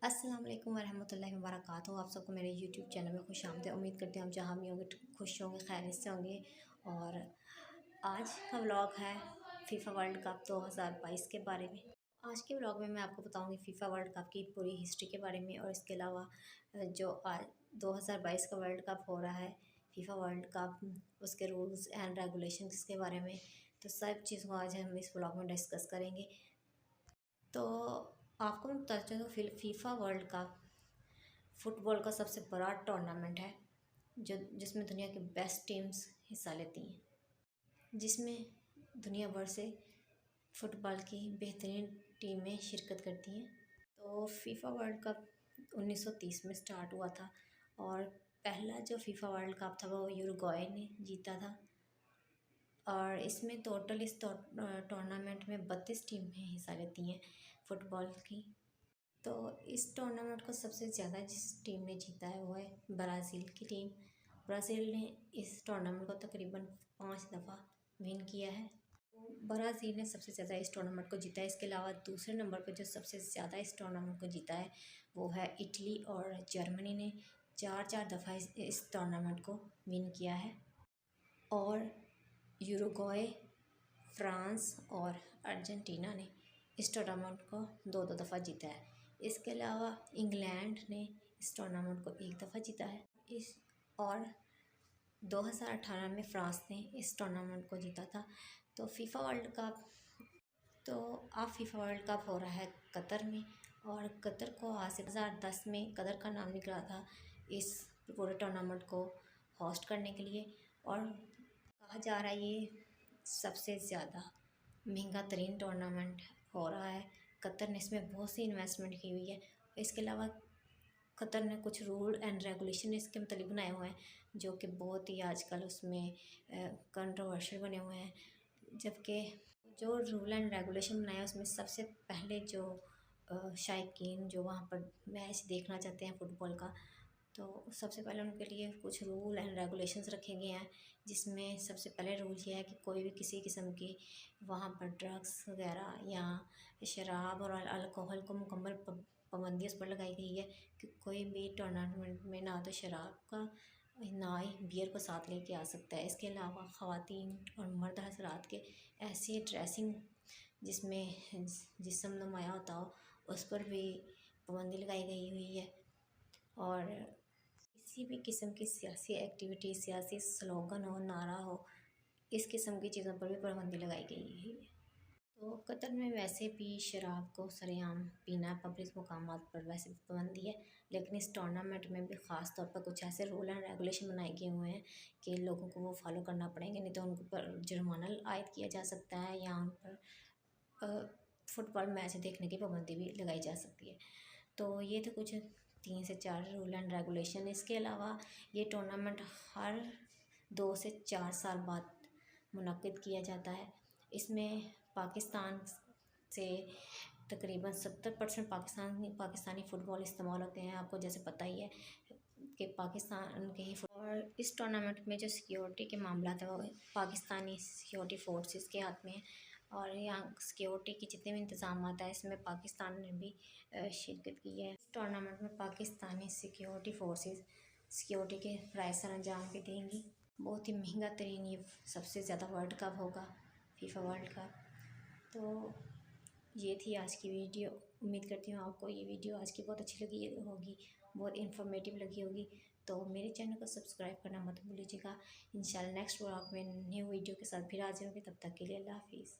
अस्सलाम वालेकुम वरहमतुल्लाहि वबरकातुहू। आप सबको मेरे यूट्यूब चैनल में खुश आमदीद। उम्मीद करती हूँ आप जहाँ भी होंगे खुश होंगे, खैरियत से होंगे। और आज का व्लॉग है फ़ीफ़ा वर्ल्ड कप 2022 के बारे में। आज के व्लॉग में मैं आपको बताऊंगी फ़ीफ़ा वर्ल्ड कप की पूरी हिस्ट्री के बारे में, और इसके अलावा जो आज 2022 का वर्ल्ड कप हो रहा है फ़ीफ़ा वर्ल्ड कप, उसके रूल्स एंड रेगुलेशंस के बारे में। तो सब चीज़ों को आज हम इस व्लॉग में डिस्कस करेंगे। तो आपको मैं बताना चाहती हूँ, फ़ीफ़ा वर्ल्ड कप फ़ुटबॉल का सबसे बड़ा टूर्नामेंट है जो जिसमें दुनिया की बेस्ट टीम्स हिस्सा लेती हैं, जिसमें दुनिया भर से फ़ुटबॉल की बेहतरीन टीमें शिरकत करती हैं। तो फ़ीफ़ा वर्ल्ड कप 1930 में स्टार्ट हुआ था, और पहला जो फ़ीफ़ा वर्ल्ड कप था वो यूरुग्वे ने जीता था। और इसमें टोटल इस टूर्नामेंट में 32 टीमें हिस्सा लेती हैं फ़ुटबॉल की। तो इस टूर्नामेंट को सबसे ज़्यादा जिस टीम ने जीता है वो है ब्राज़ील की टीम। ब्राज़ील ने इस टूर्नामेंट को तकरीबन 5 दफ़ा विन किया है। तो ब्राज़ील ने सबसे ज़्यादा इस टूर्नामेंट को जीता है। इसके अलावा दूसरे नंबर पर जो सबसे ज़्यादा इस टूर्नामेंट को जीता है वो है इटली, और जर्मनी ने 4 दफ़ा इस टूर्नामेंट को विन किया है। और यूरुग्वे, फ्रांस और अर्जेंटीना ने इस टूर्नामेंट को 2-2 दफ़ा जीता है। इसके अलावा इंग्लैंड ने इस टूर्नामेंट को 1 दफ़ा जीता है। और 2018 में फ्रांस ने इस टूर्नामेंट को जीता था। तो FIFA world cup FIFA world cup हो रहा है कतर में, और कतर को आज से 2010 में कतर का नाम निकला था इस पूरे टूर्नामेंट को होस्ट करने के लिए। और कहा जा रहा है ये सबसे ज़्यादा महंगा तरीन टूर्नामेंट हो रहा है। कतर ने इसमें बहुत सी इन्वेस्टमेंट की हुई है। इसके अलावा कतर ने कुछ रूल एंड रेगुलेशन इसके मतलब बनाए हुए हैं जो कि बहुत ही आजकल उसमें कंट्रोवर्शियल बने हुए हैं। जबकि जो रूल एंड रेगुलेशन बनाए उसमें सबसे पहले जो शायकीन जो वहाँ पर मैच देखना चाहते हैं फ़ुटबॉल का, तो सबसे पहले उनके लिए कुछ रूल एंड रेगुलेशंस रखे गए हैं, जिसमें सबसे पहले रूल ये है कि कोई भी किसी किस्म की वहाँ पर ड्रग्स वगैरह या शराब और अल्कोहल को मुकम्मल पाबंदी उस पर लगाई गई है कि कोई भी टूर्नामेंट में ना तो शराब का ना ही बियर को साथ लेके आ सकता है। इसके अलावा ख़वातीन और मर्द हज़रात के ऐसी ड्रेसिंग जिसमें जिस्म नुमाया होता हो उस पर भी पाबंदी लगाई गई हुई है। और किसी भी किस्म की सियासी एक्टिविटी, सियासी स्लोगन हो, नारा हो, इस किस्म की चीज़ों पर भी पाबंदी लगाई गई है। तो कतर में वैसे भी शराब को सरेआम पीना पब्लिक मुकामात पर वैसे भी पाबंदी है, लेकिन इस टूर्नामेंट में भी ख़ास तौर पर कुछ ऐसे रूल एंड रेगुलेशन बनाए गए हुए हैं कि लोगों को वो फॉलो करना पड़ेंगे, नहीं तो उन पर जुर्माना आयद किया जा सकता है या उन पर फ़ुटबॉल मैच देखने की पाबंदी भी लगाई जा सकती है। तो ये तो कुछ 3 से 4 रूल एंड रेगुलेशन। इसके अलावा ये टूर्नामेंट हर 2 से 4 साल बाद मुनक्किद किया जाता है। इसमें पाकिस्तान से तकरीबन 70% पाकिस्तानी फ़ुटबॉल इस्तेमाल होते हैं। आपको जैसे पता ही है कि पाकिस्तान के ही। और इस टूर्नामेंट में जो सिक्योरिटी के मामला है वो पाकिस्तानी सिक्योरिटी फोर्सेस के हाथ में है, और यहाँ सिक्योरिटी के जितने भी इंतजाम है इसमें पाकिस्तान ने भी शिरकत की है। इस टूर्नामेंट में पाकिस्तानी सिक्योरिटी फोर्सेस सिक्योरिटी के फ़राइज़ सरअंजाम भी देंगी। बहुत ही महंगा तरीन ये सबसे ज़्यादा वर्ल्ड कप होगा फ़ीफ़ा वर्ल्ड कप। तो ये थी आज की वीडियो। उम्मीद करती हूँ आपको ये वीडियो आज की बहुत अच्छी लगी होगी, बहुत इन्फॉर्मेटिव लगी होगी। तो मेरे चैनल को सब्सक्राइब करना मत भूलिएगा। इंशाल्लाह नेक्स्ट व्लॉग में न्यू वीडियो के साथ फिर हाजिर होंगे। तब तक के लिए अल्लाह हाफ़िज़।